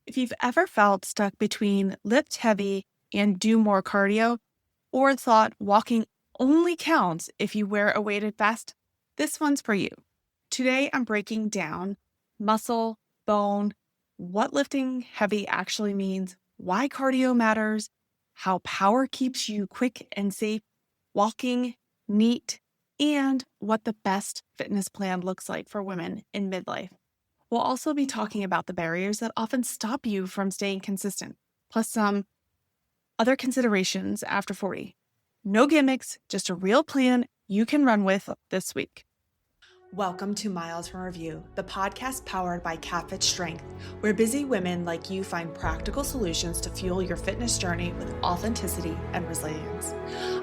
If you've ever felt stuck between lift heavy and do more cardio, or thought walking only counts if you wear a weighted vest, this one's for you. Today, I'm breaking down muscle, bone, what lifting heavy actually means, why cardio matters, how power keeps you quick and safe, walking neat, and what the best fitness plan looks like for women in midlife. We'll also be talking about the barriers that often stop you from staying consistent, plus some other considerations after 40. No gimmicks, just a real plan you can run with this week. Welcome to Miles from Review, the podcast powered by Catfit Strength, where busy women like you find practical solutions to fuel your fitness journey with authenticity and resilience.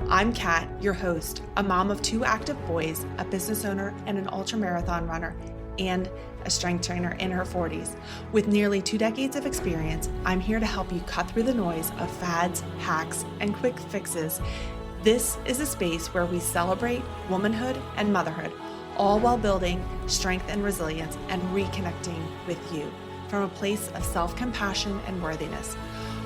I'm Kat, your host, a mom of 2 active boys, a business owner, and an ultramarathon runner, and a strength trainer in her 40s. With nearly 2 decades of experience, I'm here to help you cut through the noise of fads, hacks, and quick fixes. This is a space where we celebrate womanhood and motherhood, all while building strength and resilience and reconnecting with you from a place of self-compassion and worthiness.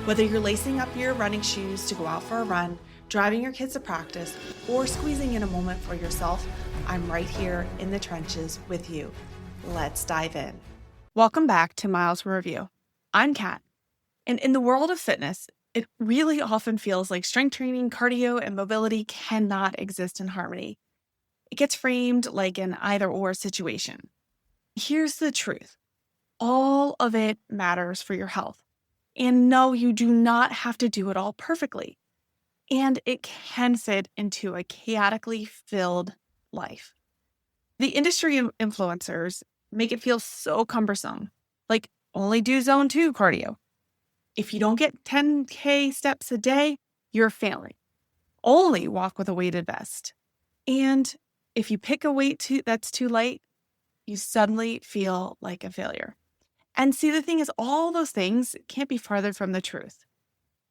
Whether you're lacing up your running shoes to go out for a run, driving your kids to practice, or squeezing in a moment for yourself, I'm right here in the trenches with you. Let's dive in. Welcome back to Miles from Review. I'm Kat, and in the world of fitness, it really often feels like strength training, cardio, and mobility cannot exist in harmony. It gets framed like an either-or situation. Here's the truth. All of it matters for your health. And no, you do not have to do it all perfectly. And it can fit into a chaotically filled life. The industry influencers make it feel so cumbersome, like only do zone 2 cardio. If you don't get 10K steps a day, you're failing. Only walk with a weighted vest. And if you pick a weight that's too light, you suddenly feel like a failure. And see, the thing is, all those things can't be farther from the truth.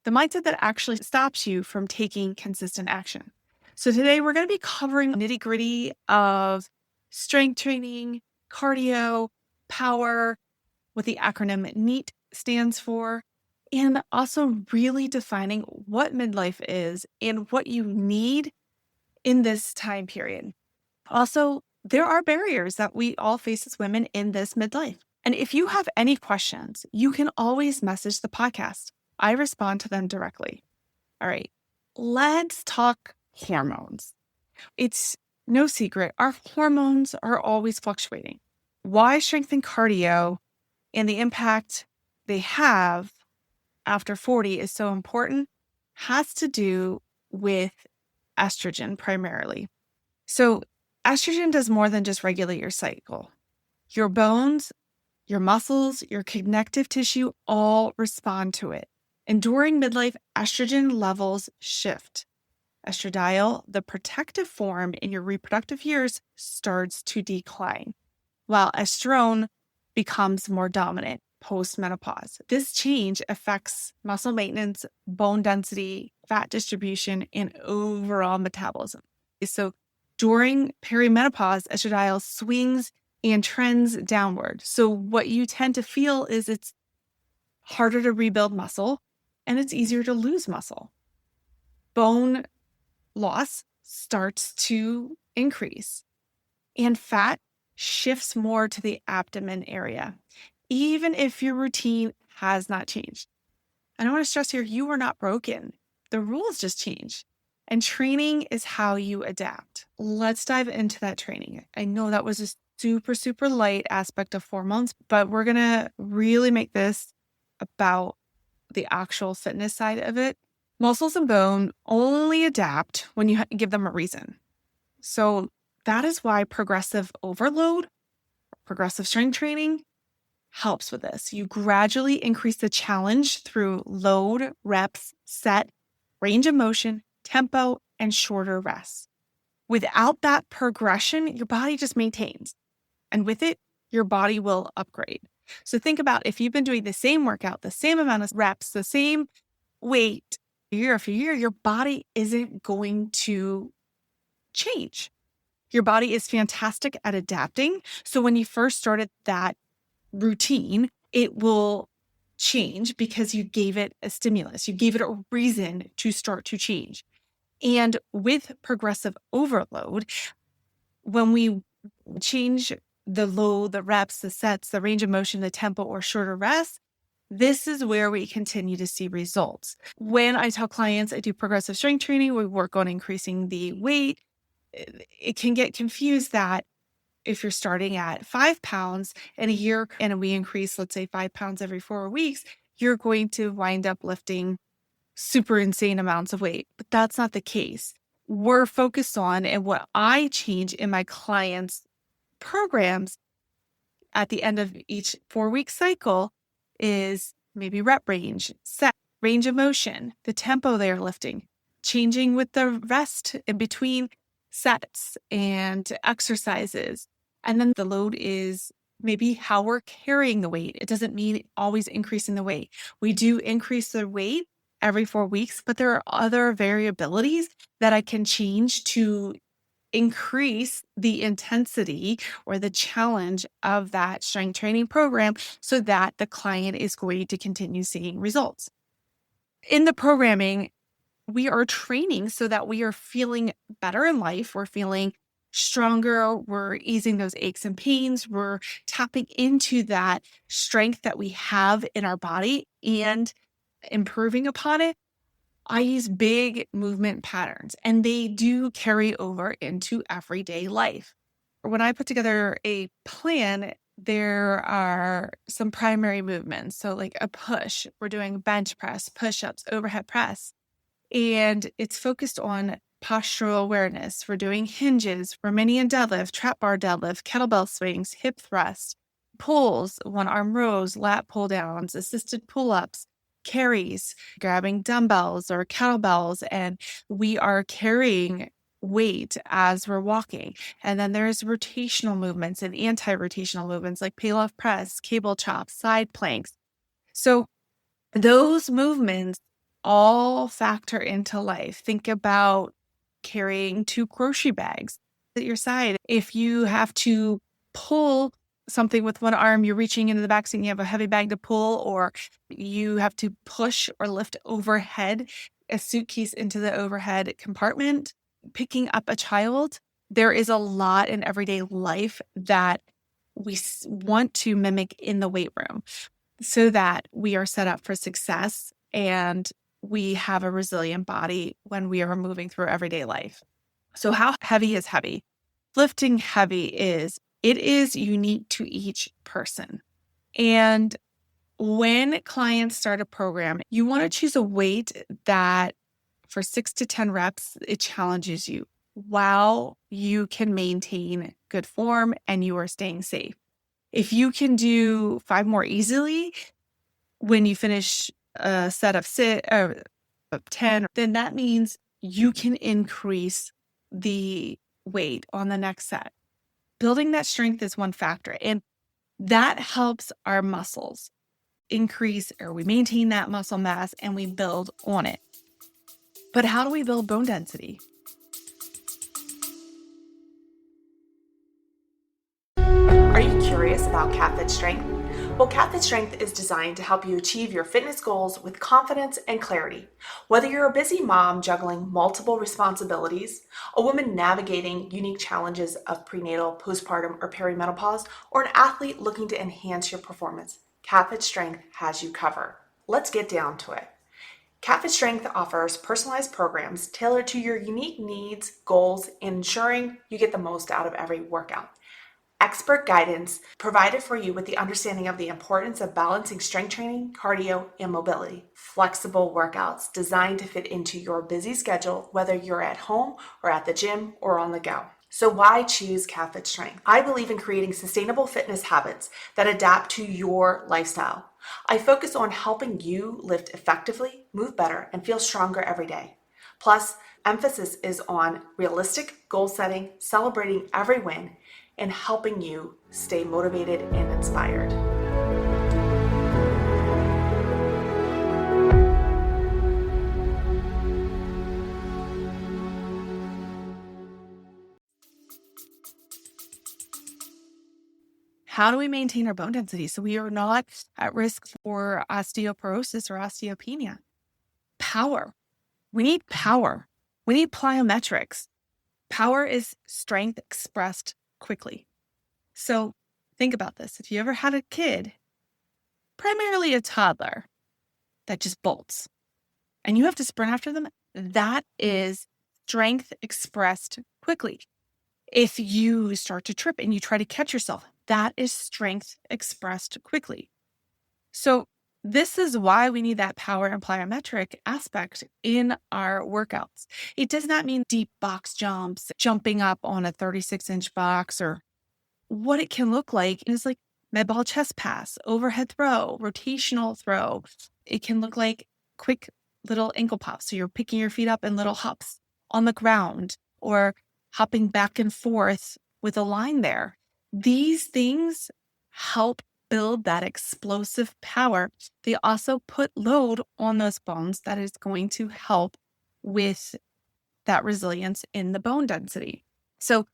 The mindset that actually stops you from taking consistent action. So today we're going to be covering nitty-gritty of strength training, cardio, power, what the acronym NEAT stands for, and also really defining what midlife is and what you need in this time period. Also, there are barriers that we all face as women in this midlife. And if you have any questions, you can always message the podcast. I respond to them directly. All right, let's talk hormones. It's no secret, our hormones are always fluctuating. Why strength and cardio and the impact they have after 40 is so important has to do with estrogen primarily. So estrogen does more than just regulate your cycle. Your bones, your muscles, your connective tissue all respond to it. And during midlife, estrogen levels shift. Estradiol, the protective form in your reproductive years, starts to decline, while estrone becomes more dominant post-menopause. This change affects muscle maintenance, bone density, fat distribution, and overall metabolism. So during perimenopause, estradiol swings and trends downward. So what you tend to feel is it's harder to rebuild muscle and it's easier to lose muscle. Bone loss starts to increase and fat shifts more to the abdomen area, even if your routine has not changed. And I want to stress here, you are not broken. The rules just change. And training is how you adapt. Let's dive into that training. I know that was a super light aspect of hormones, but we're going to really make this about the actual fitness side of it. Muscles and bone only adapt when you give them a reason. So that is why progressive overload, progressive strength training helps with this. You gradually increase the challenge through load, reps, set, range of motion, tempo, and shorter rests. Without that progression, your body just maintains. And with it, your body will upgrade. So think about if you've been doing the same workout, the same amount of reps, the same weight year after year, your body isn't going to change. Your body is fantastic at adapting. So when you first started that routine, it will change because you gave it a stimulus, you gave it a reason to start to change. And with progressive overload, when we change the load, the reps, the sets, the range of motion, the tempo, or shorter rest, this is where we continue to see results. When I tell clients I do progressive strength training, we work on increasing the weight. It can get confused that if you're starting at 5 pounds in a year and we increase, let's say 5 pounds every 4 weeks, you're going to wind up lifting super insane amounts of weight. But that's not the case. We're focused on, and what I change in my clients' programs at the end of each 4-week cycle is maybe rep range, set, range of motion, the tempo they're lifting, changing with the rest in between sets and exercises. And then the load is maybe how we're carrying the weight. It doesn't mean always increasing the weight. We do increase the weight every 4 weeks, but there are other variabilities that I can change to increase the intensity or the challenge of that strength training program so that the client is going to continue seeing results. In the programming, we are training so that we are feeling better in life. We're feeling stronger. We're easing those aches and pains. We're tapping into that strength that we have in our body and improving upon it. I use big movement patterns, and they do carry over into everyday life. When I put together a plan, there are some primary movements. So like a push, we're doing bench press, push-ups, overhead press, and it's focused on postural awareness. We're doing hinges, Romanian deadlift, trap bar deadlift, kettlebell swings, hip thrust, pulls, one arm rows, lat pull downs, assisted pull-ups, carries, grabbing dumbbells or kettlebells, and we are carrying weight as we're walking. And then there's rotational movements and anti-rotational movements like Pallof press, cable chops, side planks. So those movements all factor into life. Think about carrying 2 grocery bags at your side. If you have to pull something with one arm, you're reaching into the back seat and you have a heavy bag to pull, or you have to push or lift overhead a suitcase into the overhead compartment, picking up a child. There is a lot in everyday life that we want to mimic in the weight room so that we are set up for success and we have a resilient body when we are moving through everyday life. So how heavy is heavy? Lifting heavy it is unique to each person. And when clients start a program, you want to choose a weight that for 6 to 10 reps, it challenges you while you can maintain good form and you are staying safe. If you can do 5 more easily when you finish a set of 10, then that means you can increase the weight on the next set. Building that strength is one factor, and that helps our muscles increase, or we maintain that muscle mass and we build on it. But how do we build bone density? Are you curious about CatFit Strength? Well, CatFit Strength is designed to help you achieve your fitness goals with confidence and clarity. Whether you're a busy mom juggling multiple responsibilities, a woman navigating unique challenges of prenatal, postpartum, or perimenopause, or an athlete looking to enhance your performance, CatFit Strength has you covered. Let's get down to it. CatFit Strength offers personalized programs tailored to your unique needs, goals, and ensuring you get the most out of every workout. Expert guidance provided for you with the understanding of the importance of balancing strength training, cardio, and mobility. Flexible workouts designed to fit into your busy schedule, whether you're at home or at the gym or on the go. So why choose CatFit Strength? I believe in creating sustainable fitness habits that adapt to your lifestyle. I focus on helping you lift effectively, move better, and feel stronger every day. Plus, emphasis is on realistic goal setting, celebrating every win, and helping you stay motivated and inspired. How do we maintain our bone density so we are not at risk for osteoporosis or osteopenia? Power. We need power. We need plyometrics. Power is strength expressed quickly. So think about this. If you ever had a kid, primarily a toddler, that just bolts and you have to sprint after them, that is strength expressed quickly. If you start to trip and you try to catch yourself, that is strength expressed quickly. So this is why we need that power and plyometric aspect in our workouts. It does not mean deep box jumps, jumping up on a 36-inch box, or what it can look like is like med ball chest pass, overhead throw, rotational throw. It can look like quick little ankle pops. So you're picking your feet up in little hops on the ground or hopping back and forth with a line there. These things help build that explosive power. They also put load on those bones that is going to help with that resilience in the bone density. So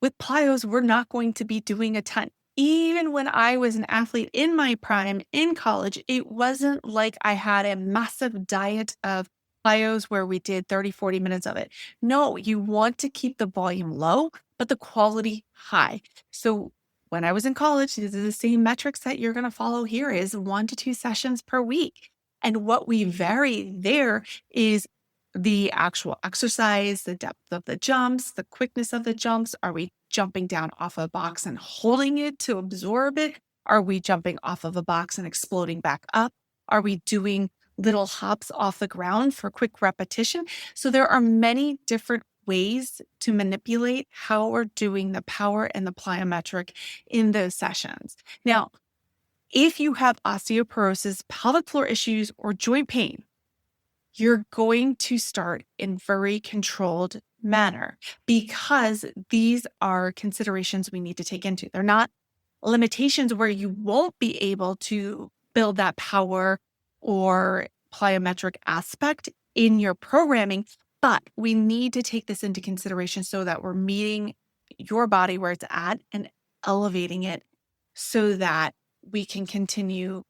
with plyos, we're not going to be doing a ton. Even when I was an athlete in my prime in college, it wasn't like I had a massive diet of plyos where we did 30, 40 minutes of it. No, you want to keep the volume low, but the quality high. So when I was in college, these are the same metrics that you're going to follow here is 1 to 2 sessions per week. And what we vary there is the actual exercise, the depth of the jumps, the quickness of the jumps. Are we jumping down off a box and holding it to absorb it? Are we jumping off of a box and exploding back up? Are we doing little hops off the ground for quick repetition? So there are many different ways to manipulate how we're doing the power and the plyometric in those sessions. Now, if you have osteoporosis, pelvic floor issues, or joint pain, you're going to start in very controlled manner because these are considerations we need to take into. They're not limitations where you won't be able to build that power or plyometric aspect in your programming, but we need to take this into consideration so that we're meeting your body where it's at and elevating it so that we can continue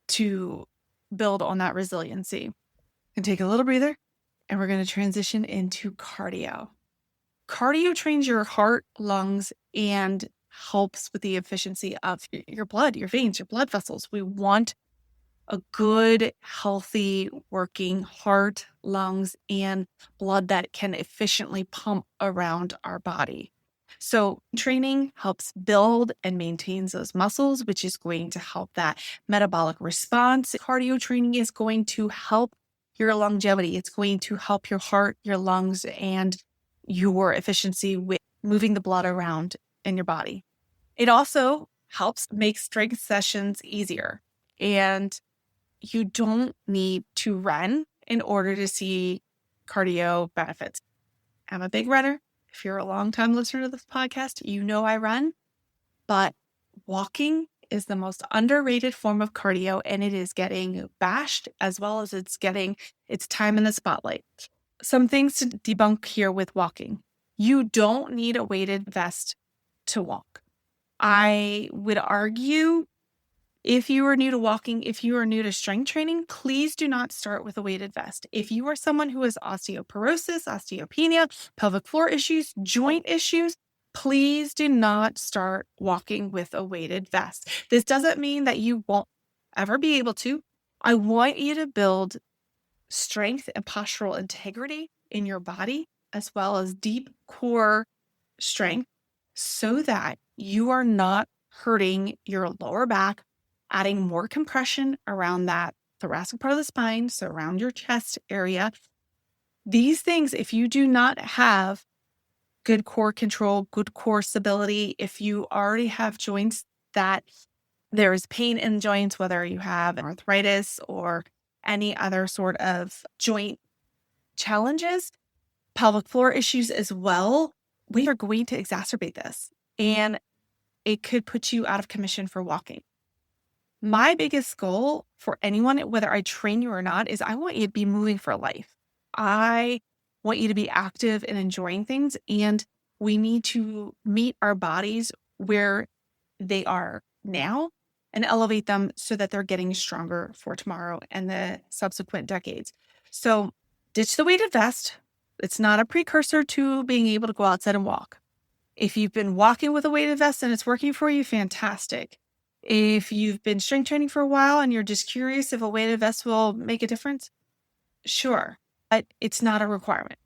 to build on that resiliency. And take a little breather, and we're going to transition into cardio. Cardio trains your heart, lungs, and helps with the efficiency of your blood, your veins, your blood vessels. We want a good, healthy, working heart, lungs, and blood that can efficiently pump around our body. So training helps build and maintains those muscles, which is going to help that metabolic response. Cardio training is going to help your longevity. It's going to help your heart, your lungs, and your efficiency with moving the blood around in your body. It also helps make strength sessions easier. And you don't need to run in order to see cardio benefits. I'm a big runner. If you're a longtime listener to this podcast, you know I run, but walking is the most underrated form of cardio, and it is getting bashed as well as it's getting its time in the spotlight. Some things to debunk here with walking. You don't need a weighted vest to walk. I would argue if you are new to walking, if you are new to strength training, please do not start with a weighted vest. If you are someone who has osteoporosis, osteopenia, pelvic floor issues, joint issues, please do not start walking with a weighted vest. This doesn't mean that you won't ever be able to. I want you to build strength and postural integrity in your body, as well as deep core strength, so that you are not hurting your lower back, adding more compression around that thoracic part of the spine, so around your chest area. These things, if you do not have good core control, good core stability, if you already have joints that there is pain in joints, whether you have arthritis or any other sort of joint challenges, pelvic floor issues as well, we are going to exacerbate this. And it could put you out of commission for walking. My biggest goal for anyone, whether I train you or not, is I want you to be moving for life. I want you to be active and enjoying things. And we need to meet our bodies where they are now and elevate them so that they're getting stronger for tomorrow and the subsequent decades. So ditch the weighted vest. It's not a precursor to being able to go outside and walk. If you've been walking with a weighted vest and it's working for you, fantastic. If you've been strength training for a while and you're just curious if a weighted vest will make a difference, sure, but it's not a requirement.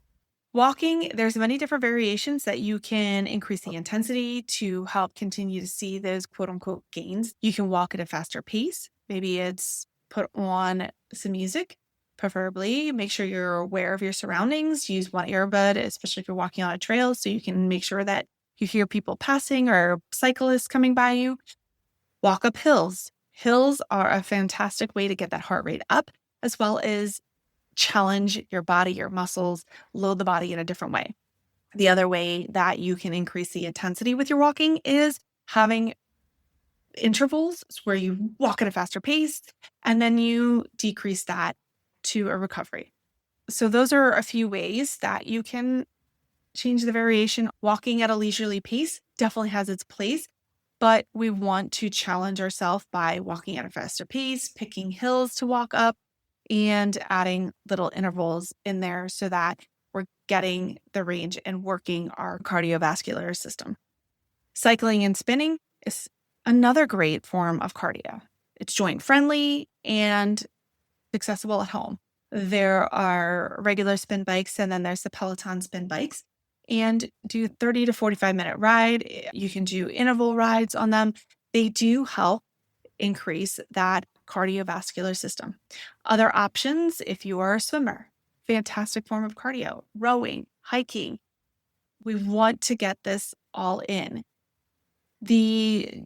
Walking, there's many different variations that you can increase the intensity to help continue to see those quote unquote gains. You can walk at a faster pace. Maybe it's put on some music, preferably. Make sure you're aware of your surroundings. Use one earbud, especially if you're walking on a trail, so you can make sure that you hear people passing or cyclists coming by you. Walk up hills. Hills are a fantastic way to get that heart rate up, as well as challenge your body, your muscles, load the body in a different way. The other way that you can increase the intensity with your walking is having intervals where you walk at a faster pace and then you decrease that to a recovery. So those are a few ways that you can change the variation. Walking at a leisurely pace definitely has its place, but we want to challenge ourselves by walking at a faster pace, picking hills to walk up, and adding little intervals in there so that we're getting the range and working our cardiovascular system. Cycling and spinning is another great form of cardio. It's joint friendly and accessible at home. There are regular spin bikes and then there's the Peloton spin bikes, and do 30 to 45-minute ride. You can do interval rides on them. They do help increase that cardiovascular system. Other options, if you are a swimmer, fantastic form of cardio, rowing, hiking. We want to get this all in. The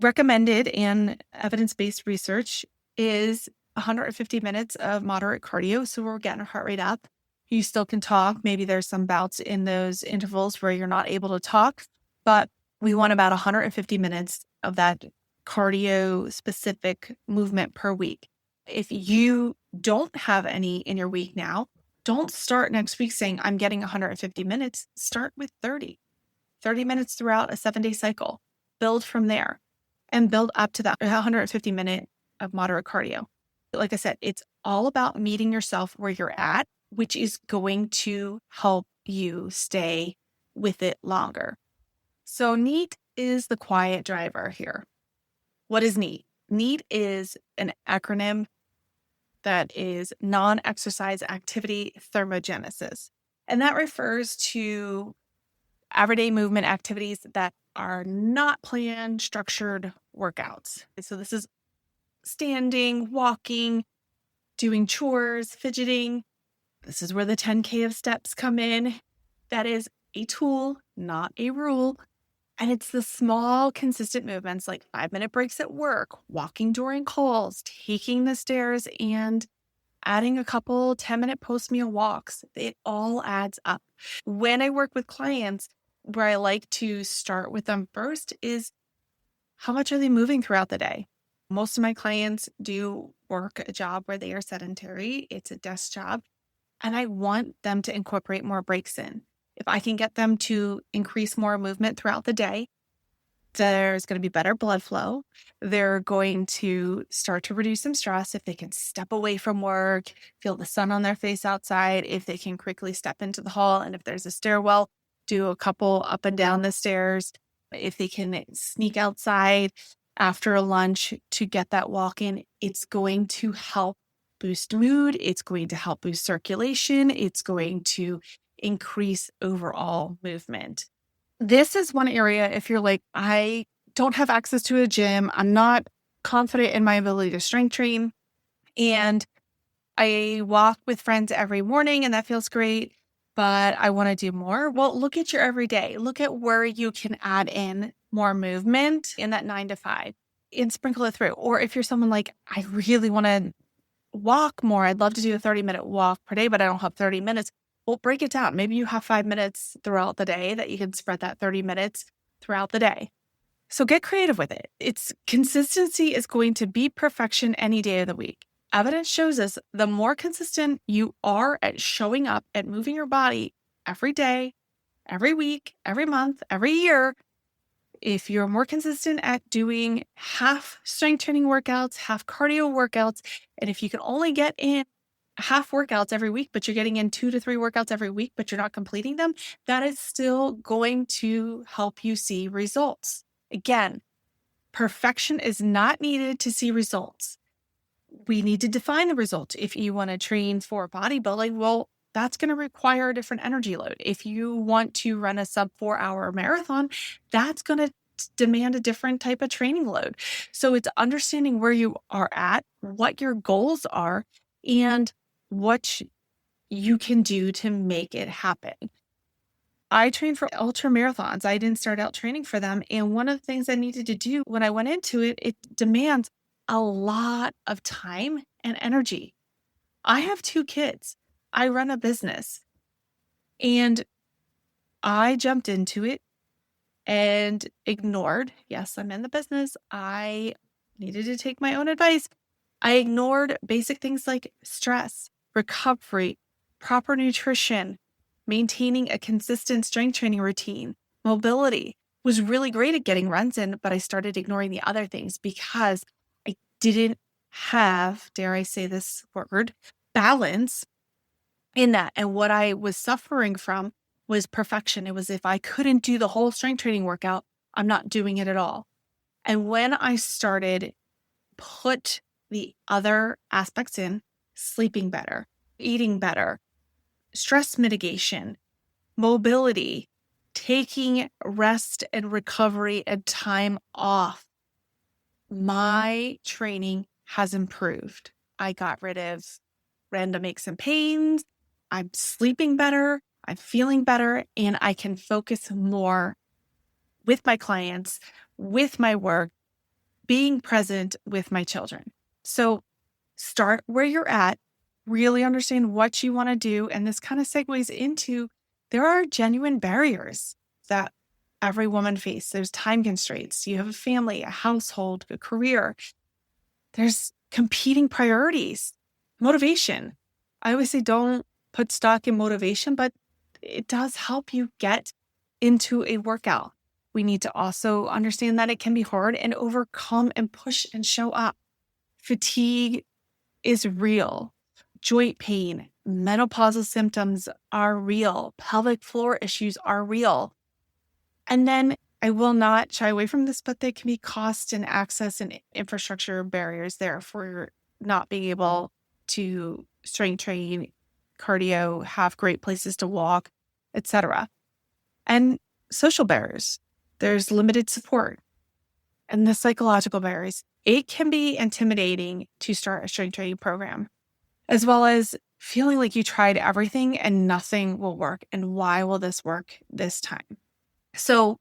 recommended and evidence-based research is 150 minutes of moderate cardio. So we're getting our heart rate up. You still can talk. Maybe there's some bouts in those intervals where you're not able to talk, but we want about 150 minutes of that cardio specific movement per week. If you don't have any in your week now, don't start next week saying, I'm getting 150 minutes. Start with 30 minutes throughout a 7-day cycle. Build from there and build up to that 150 minute of moderate cardio. Like I said, it's all about meeting yourself where you're at, which is going to help you stay with it longer. So NEAT is the quiet driver here. What is NEAT? NEAT is an acronym that is non-exercise activity thermogenesis. And that refers to everyday movement activities that are not planned, structured workouts. So this is standing, walking, doing chores, fidgeting. This is where the 10K of steps come in. That is a tool, not a rule. And it's the small, consistent movements like 5-minute breaks at work, walking during calls, taking the stairs, and adding a couple 10-minute post-meal walks. It all adds up. When I work with clients, where I like to start with them first is how much are they moving throughout the day? Most of my clients do work a job where they are sedentary. It's a desk job. And I want them to incorporate more breaks in. If I can get them to increase more movement throughout the day, there's going to be better blood flow. They're going to start to reduce some stress if they can step away from work, feel the sun on their face outside, if they can quickly step into the hall. And if there's a stairwell, do a couple up and down the stairs. If they can sneak outside after a lunch to get that walk in, it's going to help boost mood. It's going to help boost circulation. It's going to increase overall movement. This is one area, if you're like, I don't have access to a gym, I'm not confident in my ability to strength train, and I walk with friends every morning and that feels great, but I want to do more. Well, look at your everyday. Look at where you can add in more movement in that 9 to 5 and sprinkle it through. Or if you're someone like, I really want to walk more, I'd love to do a 30-minute walk per day, but I don't have 30 minutes. Well, break it down. Maybe you have 5 minutes throughout the day that you can spread that 30 minutes throughout the day. So get creative with it. It's consistency is going to beat perfection any day of the week. Evidence shows us the more consistent you are at showing up at moving your body every day, every week, every month, every year, If you're more consistent at doing half strength training workouts, half cardio workouts, and if you can only get in half workouts every week, but you're getting in 2 to 3 workouts every week, but you're not completing them, that is still going to help you see results. Again, perfection is not needed to see results. We need to define the results. If you want to train for bodybuilding, well, that's going to require a different energy load. If you want to run a sub 4-hour marathon, that's going to demand a different type of training load. So it's understanding where you are at, what your goals are, and what you can do to make it happen. I trained for ultra marathons. I didn't start out training for them. And one of the things I needed to do when I went into it, it demands a lot of time and energy. I have 2 kids. I run a business, and I jumped into it and ignored. Yes, I'm in the business. I needed to take my own advice. I ignored basic things like stress, recovery, proper nutrition, maintaining a consistent strength training routine, mobility. Was really great at getting runs in, but I started ignoring the other things because I didn't have, dare I say this word, balance in that. And what I was suffering from was perfection. It was if I couldn't do the whole strength training workout, I'm not doing it at all. And when I started put the other aspects in, sleeping better, eating better, stress mitigation, mobility, taking rest and recovery and time off, my training has improved. I got rid of random aches and pains. I'm sleeping better. I'm feeling better, and I can focus more with my clients, with my work, being present with my children. So start where you're at, really understand what you want to do. And this kind of segues into there are genuine barriers that every woman faces. There's time constraints. You have a family, a household, a career. There's competing priorities, motivation. I always say don't put stock in motivation, but it does help you get into a workout. We need to also understand that it can be hard and overcome and push and show up. Fatigue is real. Joint pain, menopausal symptoms are real. Pelvic floor issues are real. And then I will not shy away from this, but there can be cost and access and infrastructure barriers there for not being able to strength train, cardio, have great places to walk, etc. And social barriers. There's limited support and the psychological barriers. It can be intimidating to start a strength training program, as well as feeling like you tried everything and nothing will work. And why will this work this time? So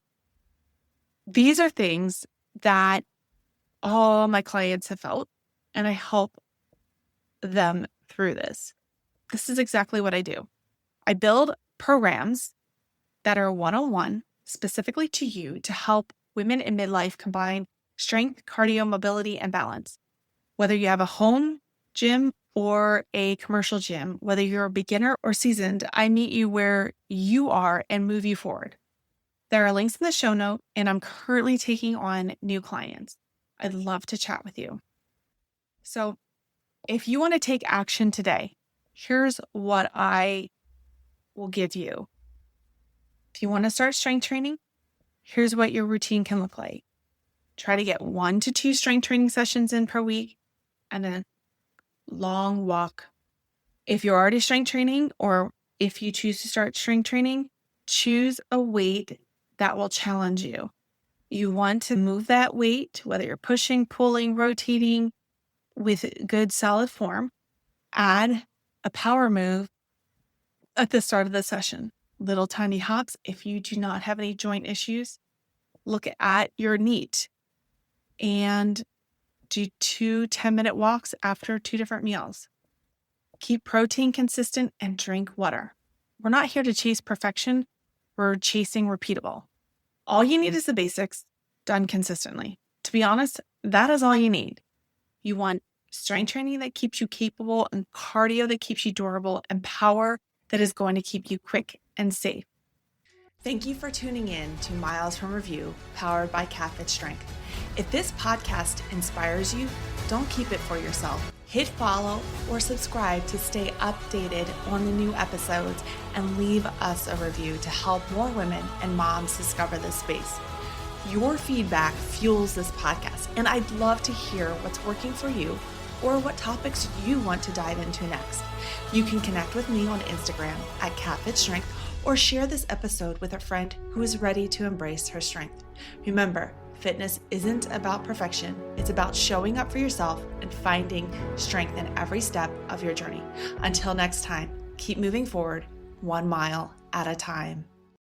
these are things that all my clients have felt, and I help them through this. This is exactly what I do. I build programs that are one-on-one specifically to you to help women in midlife combine strength, cardio, mobility, and balance. Whether you have a home gym or a commercial gym, whether you're a beginner or seasoned, I meet you where you are and move you forward. There are links in the show note, and I'm currently taking on new clients. I'd love to chat with you. So if you want to take action today, here's what I will give you. If you want to start strength training, here's what your routine can look like. Try to get 1 to 2 strength training sessions in per week and a long walk. If you're already strength training, or if you choose to start strength training, choose a weight that will challenge you. You want to move that weight, whether you're pushing, pulling, rotating with good solid form. Add a power move at the start of the session. Little tiny hops. If you do not have any joint issues, look at your NEAT and do 2 10-minute walks after 2 different meals. Keep protein consistent and drink water. We're not here to chase perfection. We're chasing repeatable. All you need is the basics done consistently. To be honest, that is all you need. You want strength training that keeps you capable, and cardio that keeps you durable, and power that is going to keep you quick and safe. Thank you for tuning in to Miles from Review, powered by CatFit Strength. If this podcast inspires you, don't keep it for yourself. Hit follow or subscribe to stay updated on the new episodes and leave us a review to help more women and moms discover this space. Your feedback fuels this podcast, and I'd love to hear what's working for you or what topics you want to dive into next. You can connect with me on Instagram at CatFit Strength or share this episode with a friend who is ready to embrace her strength. Remember, fitness isn't about perfection. It's about showing up for yourself and finding strength in every step of your journey. Until next time, keep moving forward 1 mile at a time.